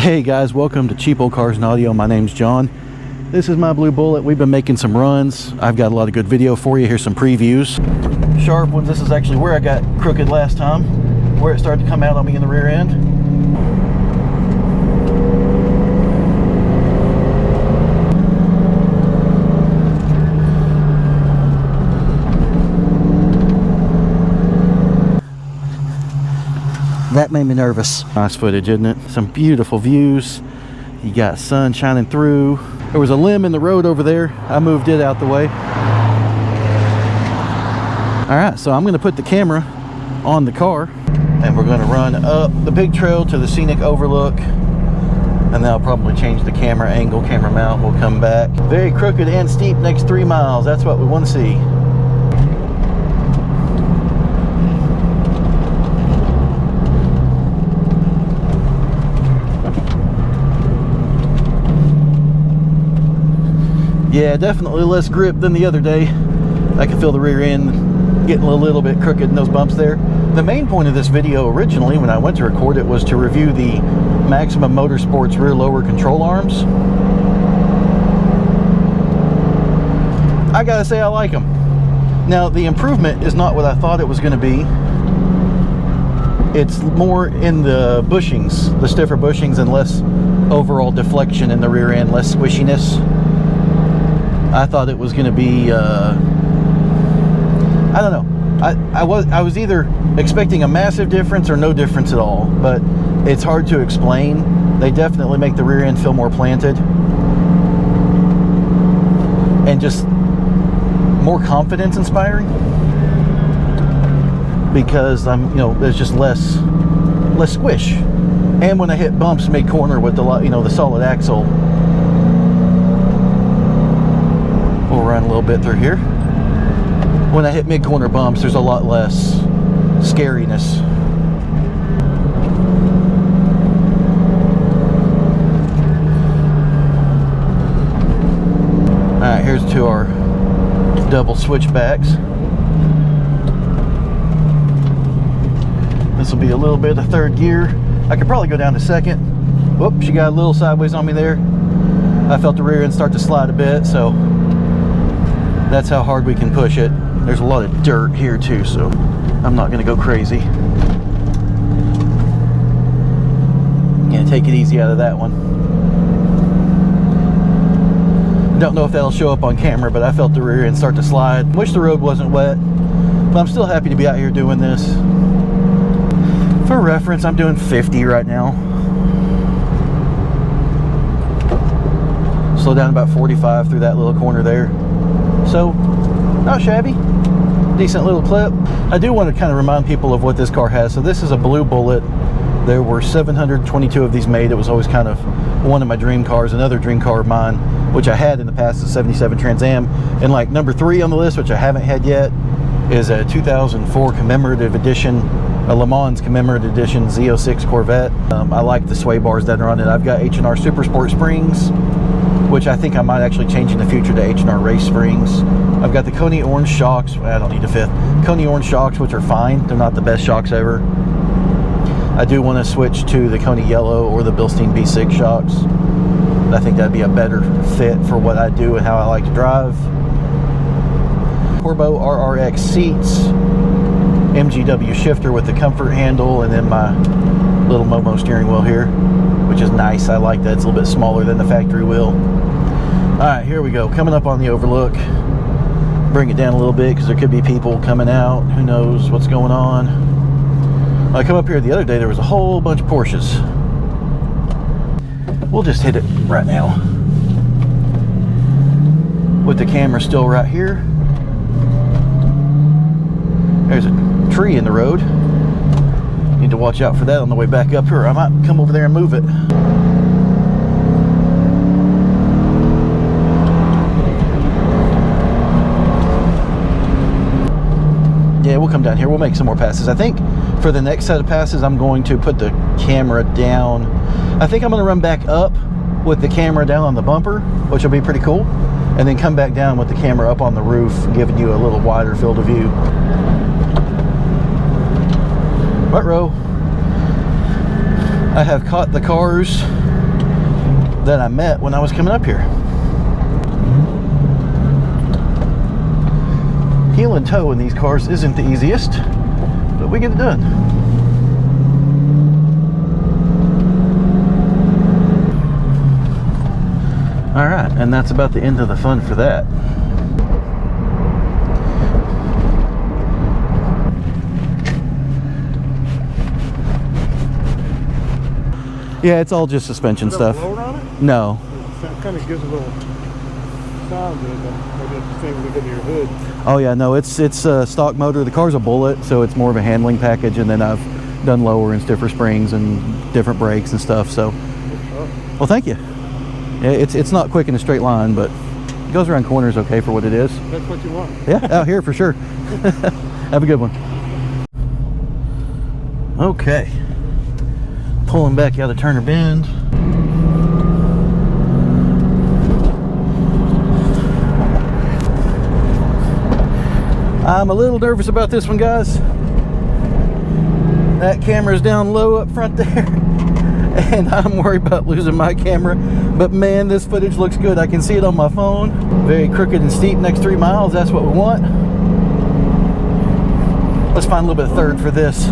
Hey guys, welcome to Cheapo Cars and Audio. My name's John. This is my blue Bullitt. We've been making some runs. I've got a lot of good video for you. Here's some previews. Sharp ones. This is actually where I got crooked last time, where it started to come out on me in the rear end. That made me nervous. Nice footage, isn't it? Some beautiful views. You got sun shining through. There was a limb in the road over there. I moved it out the way. All right, so I'm gonna put the camera on the car and we're gonna run up the big trail to the scenic overlook, and then I'll probably change the camera angle, camera mount. We'll come back. Very crooked and steep next 3 miles. That's what we want to see. Yeah, definitely less grip than the other day. I can feel the rear end getting a little bit crooked in those bumps there. The main point of this video originally, when I went to record it, was to review the Maximum Motorsports rear lower control arms. I gotta say I like them. Now, the improvement is not what I thought it was going to be. It's more in the bushings, the stiffer bushings, and less overall deflection in the rear end, less squishiness. I thought it was going to be, I don't know. I was either expecting a massive difference or no difference at all, but it's hard to explain. They definitely make the rear end feel more planted and just more confidence inspiring, because there's just less squish. And when I hit bumps mid corner with the solid axle, we'll run a little bit through here. When I hit mid-corner bumps, there's a lot less scariness. Alright, here's to our double switchbacks. This will be a little bit of third gear. I could probably go down to second. Whoop, she got a little sideways on me there. I felt the rear end start to slide a bit, so that's how hard we can push it. There's a lot of dirt here too, so I'm not gonna go crazy. Yeah, take it easy out of that one. Don't know if that'll show up on camera, but I felt the rear end start to slide. Wish the road wasn't wet, but I'm still happy to be out here doing this. For reference, I'm doing 50 right now. Slow down about 45 through that little corner there. So, not shabby. Decent little clip. I do want to kind of remind people of what this car has. So this is a blue Bullitt. There were 722 of these made. It was always kind of one of my dream cars. Another dream car of mine, which I had in the past, is 77 Trans Am. And like number 3 on the list, which I haven't had yet, is a 2004 commemorative edition, a Le Mans commemorative edition Z06 Corvette. I like the sway bars that are on it. I've got H&R Super Sport springs, which I think I might actually change in the future to H&R Race springs. I've got the Coney Orange shocks. I don't need a fifth. Coney Orange shocks, which are fine. They're not the best shocks ever. I do want to switch to the Coney Yellow or the Bilstein B6 shocks. I think that'd be a better fit for what I do and how I like to drive. Corbo RRX seats, MGW shifter with the comfort handle, and then my little Momo steering wheel here, which is nice. I like that. It's a little bit smaller than the factory wheel. All right, here we go. Coming up on the overlook. Bring it down a little bit because there could be people coming out. Who knows what's going on. When I come up here the other day, there was a whole bunch of Porsches. We'll just hit it right now with the camera still right here. There's a tree in the road. Need to watch out for that on the way back up here. I might come over there and move it. Yeah, we'll come down here. We'll make some more passes. I think for the next set of passes, I'm going to put the camera down. I think I'm going to run back up with the camera down on the bumper, which will be pretty cool, and then come back down with the camera up on the roof, giving you a little wider field of view. What row? I have caught the cars that I met when I was coming up here. Heel and toe in these cars isn't the easiest, but we get it done. All right, and that's about the end of the fun for that. Yeah, it's all just suspension stuff. Blower on it? No. It kind of gives a little sound to it, but maybe it's the same when you go to your hood. Oh yeah, no, it's a stock motor. The car's a Bullitt, so it's more of a handling package, and then I've done lower and stiffer springs and different brakes and stuff. So, well, thank you. It's not quick in a straight line, but it goes around corners okay for what it is. That's what you want. Yeah, out here for sure. Have a good one. Okay. Pulling back out of Turner Bend. I'm a little nervous about this one, guys. That camera's down low up front there, and I'm worried about losing my camera. But man, this footage looks good. I can see it on my phone. Very crooked and steep next 3 miles. That's what we want. Let's find a little bit of third for this.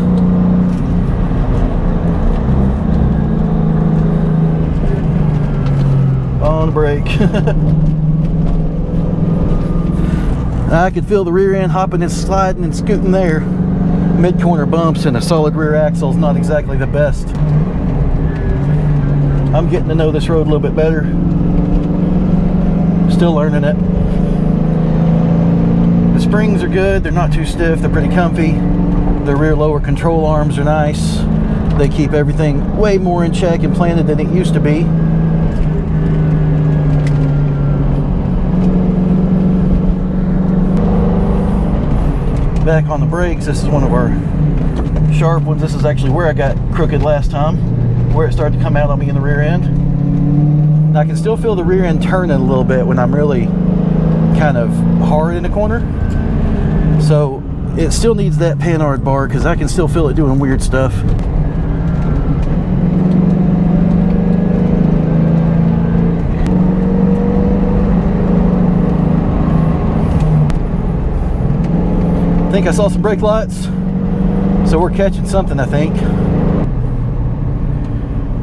On the brake. I could feel the rear end hopping and sliding and scooting there. Mid-corner bumps and a solid rear axle is not exactly the best. I'm getting to know this road a little bit better. Still learning it. The springs are good. They're not too stiff. They're pretty comfy. The rear lower control arms are nice. They keep everything way more in check and planted than it used to be. Back on the brakes, this is one of our sharp ones. This is actually where I got crooked last time, where it started to come out on me in the rear end. Now I can still feel the rear end turning a little bit when I'm really kind of hard in the corner. So it still needs that Panhard bar because I can still feel it doing weird stuff. I think I saw some brake lights, so we're catching something, I think.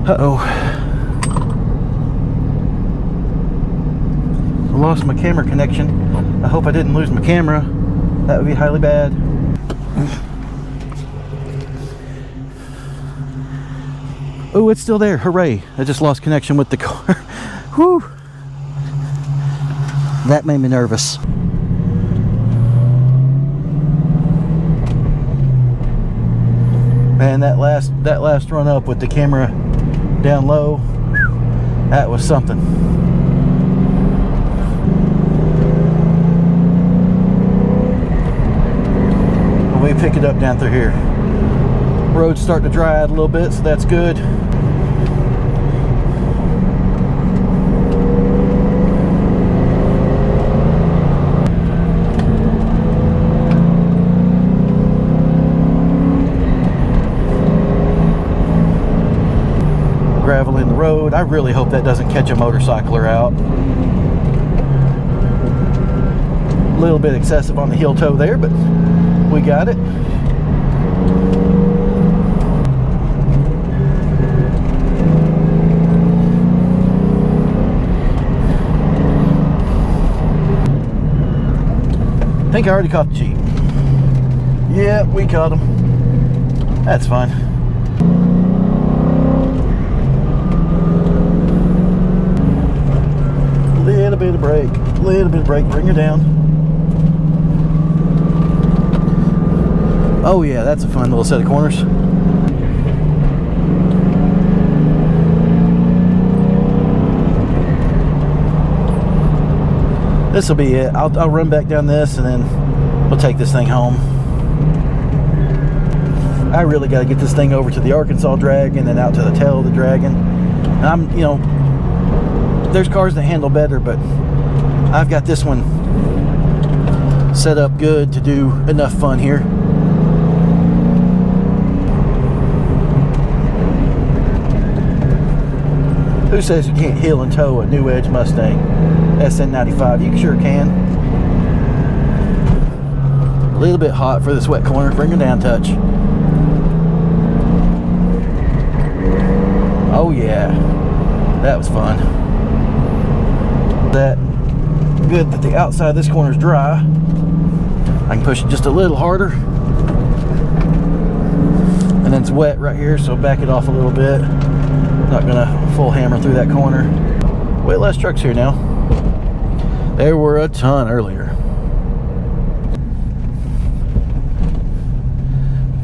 Uh-oh. I lost my camera connection. I hope I didn't lose my camera. That would be highly bad. Oh, it's still there. Hooray. I just lost connection with the car. Whew. That made me nervous. Man, that last run up with the camera down low, that was something. We pick it up down through here. Road's starting to dry out a little bit, so that's good. Gravel in the road. I really hope that doesn't catch a motorcycler out. A little bit excessive on the heel toe there, but we got it. I think I already caught the Jeep. Yeah, we caught him. That's fine. Little bit of brake, bring her down. Oh yeah, that's a fun little set of corners. This will be it. I'll run back down this and then we'll take this thing home. I really got to get this thing over to the Arkansas drag and then out to the tail of the dragon. And you know, there's cars that handle better, but I've got this one set up good to do enough fun here. Who says you can't heel and tow a new Edge Mustang SN95? You sure can. A little bit hot for this wet corner. Bring her down touch. Oh yeah, that was fun. That good that the outside of this corner is dry. I can push it just a little harder. And then it's wet right here, so back it off a little bit. Not gonna full hammer through that corner. Way less trucks here now. There were a ton earlier.